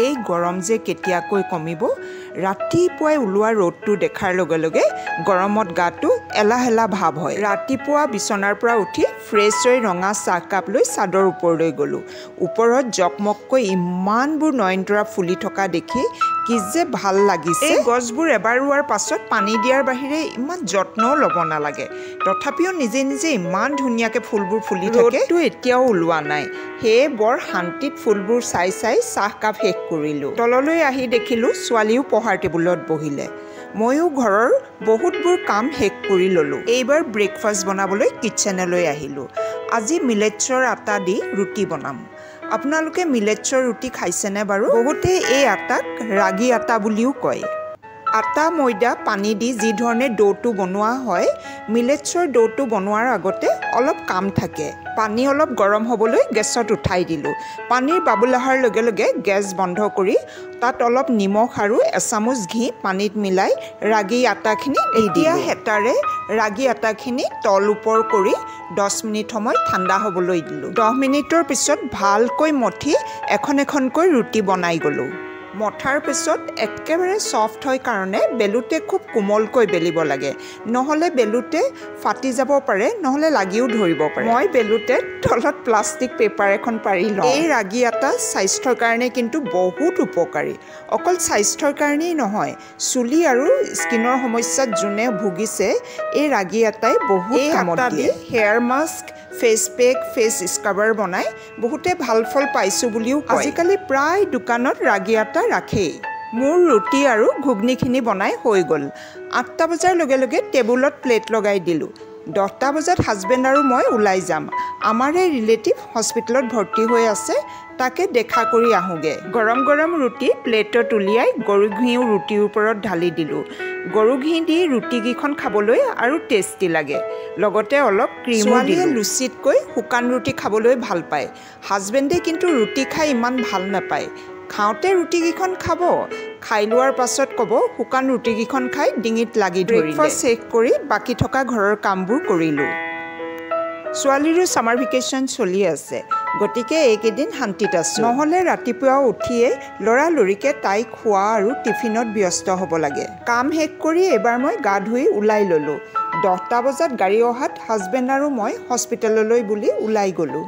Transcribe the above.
এই গৰম যে কেতিয়াকৈ কমিব ৰাতিপুৱাই ওলোৱা ৰ'দটো দেখাৰ লগে লগে গৰমত গাটো এলাহ এলাহ ভাৱ হয় ৰাতিপুৱা বিছনাৰ পৰা উঠি ফ্ৰেছ হৈ ৰঙা চাহ কাপ লৈ চাদৰ ওপৰলৈ গ'লোঁ ওপৰত জকমককৈ ইমানবোৰ নয়নতৰা ফুলি থকা দেখি কি যে ভাল লাগিছে এই গছবোৰ এবাৰ ৰোৱাৰ পাছত পানী দিয়াৰ বাহিৰে ইমান যত্নও ল'ব নালাগে তথাপিও নিজে নিজে ইমান ধুনীয়াকৈ ফুলবোৰ ফুলি থাকে ৰ'দটো এতিয়াও ওলোৱা নাই সেয়ে বৰ শান্তিত ফুলবোৰ চাই চাই চাহকাপ শেষ কৰিলোঁ তললৈ আহি দেখিলোঁ ছোৱালীও পঢ়াৰ টেবুলত বহিলে ময়ো ঘৰৰ বহুতবোৰ কাম শেষ কৰি ল'লোঁ এইবাৰ ব্ৰেকফাষ্ট বনাবলৈ কিটচেনলৈ আহিলোঁ আজি মিলেটছৰ আটা দি ৰুটি বনাম আপোনালোকে মিলেটছৰ ৰুটি খাইছেনে বাৰু বহুতে এই আটাক ৰাগী আটা বুলিও কয় আটা ময়দা পানী দি যি ধৰণে ডোটো বনোৱা হয় মিলেটছৰ ডোটো বনোৱাৰ আগতে অলপ কাম থাকে পানী অলপ গৰম হ'বলৈ গেছত উঠাই দিলোঁ পানীৰ বাবুল অহাৰ লগে লগে গেছ বন্ধ কৰি তাত অলপ নিমখ আৰু এচামুচ ঘি পানীত মিলাই ৰাগী আটাখিনি এতিয়া হেতাৰে ৰাগী আটাখিনি তল ওপৰ কৰি 10 মিনিট সময় ঠাণ্ডা হ'বলৈ দিলোঁ 10 মিনিটৰ পিছত ভালকৈ মঠি এখন এখনকৈ ৰুটি বনাই গ'লোঁ মঠাৰ পিছত একেবাৰে সফ্ট হয় কাৰণে বেলুতে খুব কোমলকৈ বেলিব লাগে নহলে বেলুতে ফাটি যাব পাৰে নহলে লাগিও ধৰিব পাৰে মই বেলুতে তলত প্লাষ্টিক পেপাৰ এখন পাৰি লওঁ এই ৰাগী আটা স্বাস্থ্যৰ কাৰণে কিন্তু বহুত উপকাৰী অকল স্বাস্থ্যৰ কাৰণেই নহয় চুলি আৰু স্কিনৰ সমস্যাত যোনে ভুগিছে এই ৰাগী আটাই বহুত কামত দিয়ে hair mask face pack face scrubber বনাই বহুতে ভাল ফল পাইছোঁ বুলিও কয় আজিকালি প্ৰায় দোকানত ৰাগী আটা ৰাখেই মোৰ ৰুটি আৰু ঘুগনিখিনি বনাই হৈ গ'ল 8টা বজাৰ লগে লগে টেবুলত প্লেট লগাই দিলোঁ 10টা বজাত হাজবেণ্ড আৰু মই ওলাই যাম আমাৰে ৰিলেটিভ হস্পিটেলত ভৰ্তি হৈ আছে তাকে দেখা কৰি আহোঁগে গৰম গৰম ৰুটি প্লেটত উলিয়াই গৰু ঘিউ ৰুটিৰ ওপৰত ঢালি দিলোঁ গৰু ঘি দি ৰুটিকেইখন খাবলৈ আৰু টেষ্টি লাগে লগতে অলপ ক্ৰীমো দিলোঁ লুচিতকৈ শুকান ৰুটি খাবলৈ ভাল পায় হাজবেণ্ডে কিন্তু ৰুটি খাই ইমান ভাল নাপায় খাওঁতে ৰুটিকেইখন খাব খাই লোৱাৰ পাছত ক'ব শুকান ৰুটিকেইখন খাই ডিঙিত লাগি ধৰিলে ব্ৰেকফাষ্ট শেষ কৰি বাকী থকা ঘৰৰ কামবোৰ কৰিলোঁ ছোৱালীৰো ছামাৰ ভেকেশ্যন চলি আছে গতিকে এইকেইদিন শান্তিত আছোঁ নহ'লে ৰাতিপুৱা উঠিয়ে লৰালৰিকে তাইক খোৱা আৰু টিফিনত ব্যস্ত হ'ব লাগে কাম শেষ কৰি এবাৰ মই গা ধুই ওলাই ল'লোঁ 10টা বজাত গাড়ী অহাত হাজবেণ্ড আৰু মই হস্পিটেললৈ বুলি ওলাই গ'লোঁ